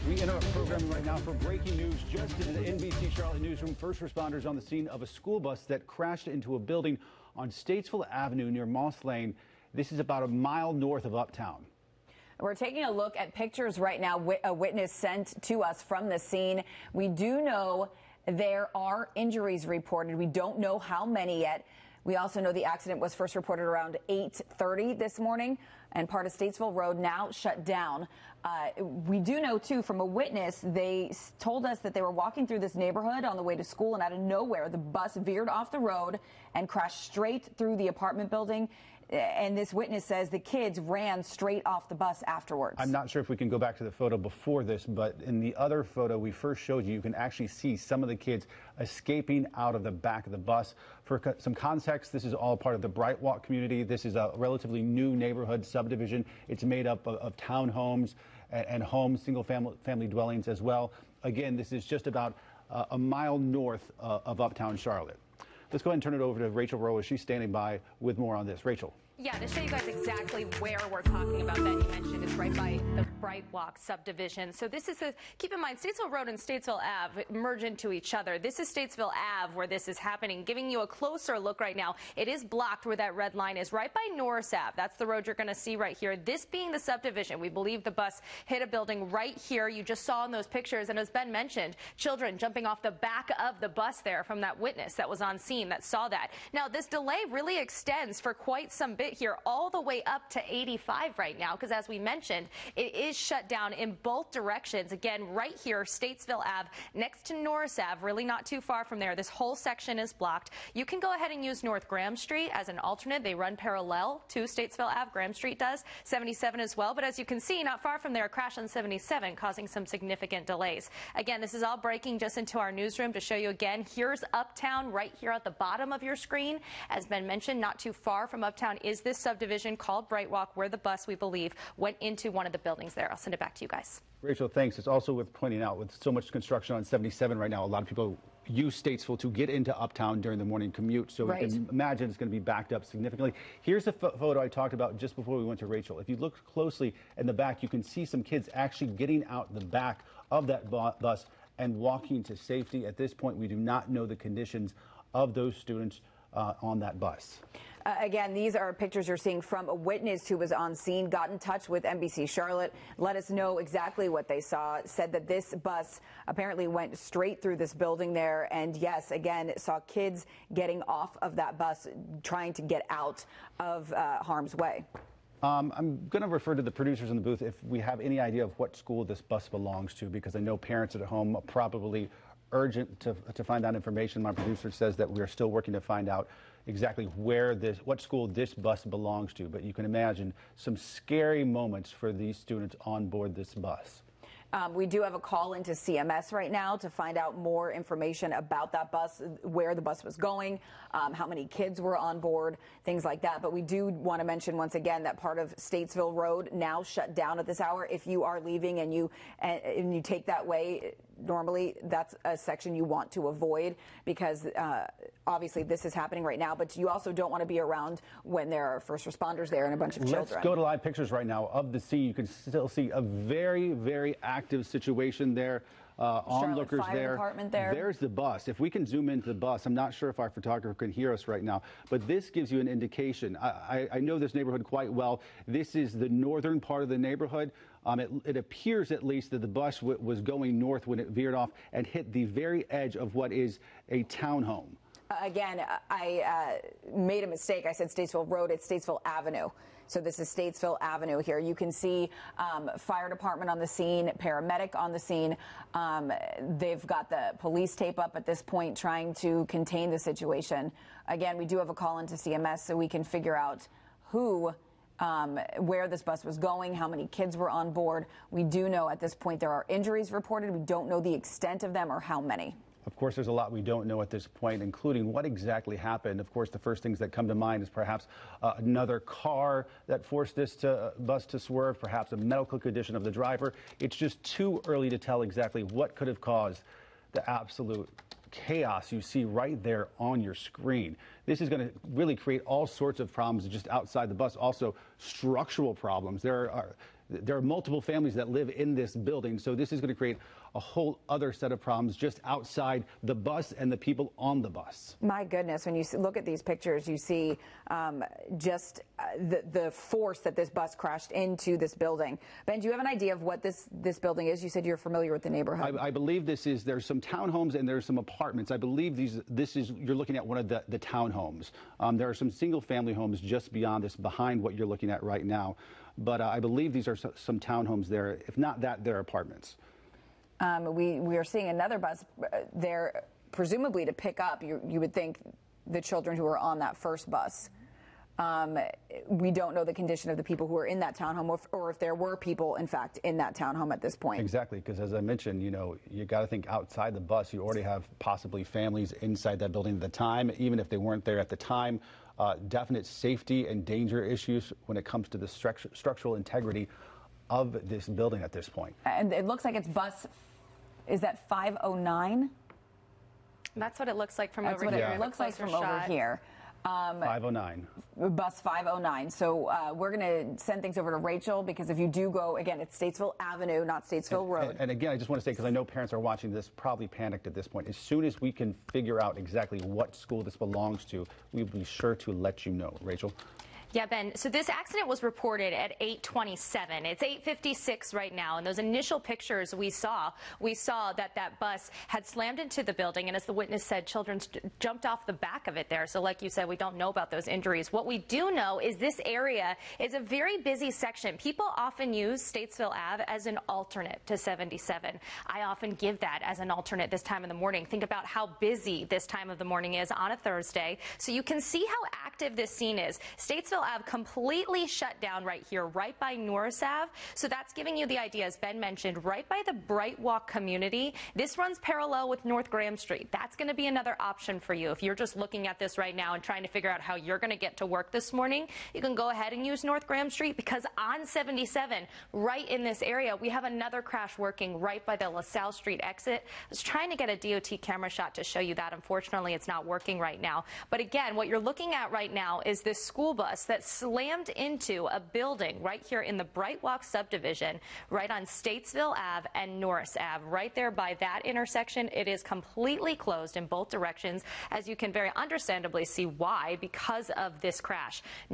We interrupt programming right now for breaking news. Just in the NBC Charlotte newsroom, first responders on the scene of a school bus that crashed into a building on Statesville Avenue near Moss Lane. This is about a mile north of Uptown. We're taking a look at pictures right now. A witness sent to us from the scene. We do know there are injuries reported. We don't know how many yet. We also know the accident was first reported around 8:30 this morning, and part of Statesville Road now shut down. We do know, too, from a witness, they told us that they were walking through this neighborhood on the way to school, and out of nowhere, the bus veered off the road and crashed straight through the apartment building. And this witness says the kids ran straight off the bus afterwards. I'm not sure if we can go back to the photo before this, but in the other photo we first showed you, you can actually see some of the kids escaping out of the back of the bus. For some context, this is all part of the Bright Walk community. This is a relatively new neighborhood subdivision. It's made up of townhomes and homes, single family dwellings as well. Again, this is just about a mile north of Uptown Charlotte. Let's go ahead and turn it over to Rachel Rowe as she's standing by with more on this. Rachel. Yeah, to show you guys exactly where we're talking about that you mentioned, it's right by the Bright Walk subdivision. So this is keep in mind, Statesville Road and Statesville Ave merge into each other. This is Statesville Ave where this is happening. Giving you a closer look right now, it is blocked where that red line is, right by Norris Ave. That's the road you're going to see right here. This being the subdivision, we believe the bus hit a building right here. You just saw in those pictures, and as Ben mentioned, children jumping off the back of the bus there from that witness that was on scene that saw that. Now, this delay really extends for quite some bit here, all the way up to 85 right now, because as we mentioned, it is shut down in both directions. Again, right here, Statesville Ave, next to Norris Ave, really not too far from there. This whole section is blocked. You can go ahead and use North Graham Street as an alternate. They run parallel to Statesville Ave. Graham Street does. 77 as well. But as you can see, not far from there, a crash on 77 causing some significant delays. Again, this is all breaking just into our newsroom to show you again. Here's Uptown right here at the bottom of your screen. As Ben mentioned, not too far from Uptown is this subdivision called Bright Walk, where the bus, we believe, went into one of the buildings there. I'll send it back to you guys. Rachel, thanks. It's also worth pointing out, with so much construction on 77 right now, a lot of people use Statesville to get into Uptown during the morning commute. So we can imagine it's going to be backed up significantly. Here's the photo I talked about just before we went to Rachel. If you look closely in the back, you can see some kids actually getting out the back of that bus and walking to safety. At this point, we do not know the conditions of those students on that bus. Again, these are pictures you're seeing from a witness who was on scene, got in touch with NBC Charlotte, let us know exactly what they saw, said that this bus apparently went straight through this building there, and yes, again, saw kids getting off of that bus trying to get out of harm's way. I'm going to refer to the producers in the booth if we have any idea of what school this bus belongs to, because I know parents at home are probably urgent to find out information. My producer says that we are still working to find out exactly what school this bus belongs to. But you can imagine some scary moments for these students on board this bus. We do have a call into CMS right now to find out more information about that bus, where the bus was going, how many kids were on board, things like that. But we do want to mention once again that part of Statesville Road now shut down at this hour. If you are leaving and you take that way, normally that's a section you want to avoid, because obviously this is happening right now, but you also don't want to be around when there are first responders there and a bunch of children. Let's go to live pictures right now of the scene. You can still see a very, very active situation there. Onlookers there. There's the bus. If we can zoom into the bus, I'm not sure if our photographer can hear us right now, but this gives you an indication. I know this neighborhood quite well. This is the northern part of the neighborhood. It appears at least that the bus was going north when it veered off and hit the very edge of what is a townhome. Again, I made a mistake. I said Statesville Road. It's Statesville Avenue. So this is Statesville Avenue here. You can see fire department on the scene, paramedic on the scene. They've got the police tape up at this point trying to contain the situation. Again, we do have a call into CMS so we can figure out where this bus was going, how many kids were on board. We do know at this point there are injuries reported. We don't know the extent of them or how many. Of course, there's a lot we don't know at this point, including what exactly happened. Of course, the first things that come to mind is perhaps another car that forced this bus to swerve, perhaps a medical condition of the driver. It's just too early to tell exactly what could have caused the absolute chaos you see right there on your screen. This is going to really create all sorts of problems just outside the bus, also structural problems. There are there are multiple families that live in this building, so this is going to create a whole other set of problems just outside the bus and the people on the bus. My goodness, when you look at these pictures, you see just the force that this bus crashed into this building. Ben, do you have an idea of what this building is? You said you're familiar with the neighborhood. I believe there's some townhomes and there's some apartments. I believe you're looking at one of the townhomes. There are some single family homes just beyond this, behind what you're looking at right now. But I believe these are some townhomes there. If not that, they're apartments. We are seeing another bus there, presumably to pick up, you would think, the children who are on that first bus. We don't know the condition of the people who are in that townhome, or if there were people, in fact, in that townhome at this point. Exactly, because as I mentioned, you got to think outside the bus. You already have possibly families inside that building at the time, even if they weren't there at the time. Definite safety and danger issues when it comes to the structural integrity of this building at this point. And it looks like it's bus, is that 509? That's what it looks like from over here. That's what it looks like from over here. 509. Bus 509. So we're going to send things over to Rachel, because if you do go, again, it's Statesville Avenue, not Statesville Road. And again, I just want to say, because I know parents are watching this, probably panicked at this point. As soon as we can figure out exactly what school this belongs to, we'll be sure to let you know. Rachel? Yeah, Ben, so this accident was reported at 8:27. It's 8:56 right now, and those initial pictures we saw that bus had slammed into the building, and as the witness said, children jumped off the back of it there. So like you said, we don't know about those injuries. What we do know is this area is a very busy section. People often use Statesville Ave as an alternate to 77. I often give that as an alternate this time of the morning. Think about how busy this time of the morning is on a Thursday. So you can see how active this scene is. Statesville Ave completely shut down right here, right by Norris Ave. So that's giving you the idea, as Ben mentioned, right by the Bright Walk community. This runs parallel with North Graham Street. That's going to be another option for you. If you're just looking at this right now and trying to figure out how you're going to get to work this morning, you can go ahead and use North Graham Street, because on 77, right in this area, we have another crash working right by the LaSalle Street exit. I was trying to get a DOT camera shot to show you that. Unfortunately, it's not working right now. But again, what you're looking at right now is this school bus that slammed into a building right here in the Bright Walk subdivision, right on Statesville Ave and Norris Ave. Right there by that intersection, it is completely closed in both directions, as you can very understandably see why, because of this crash.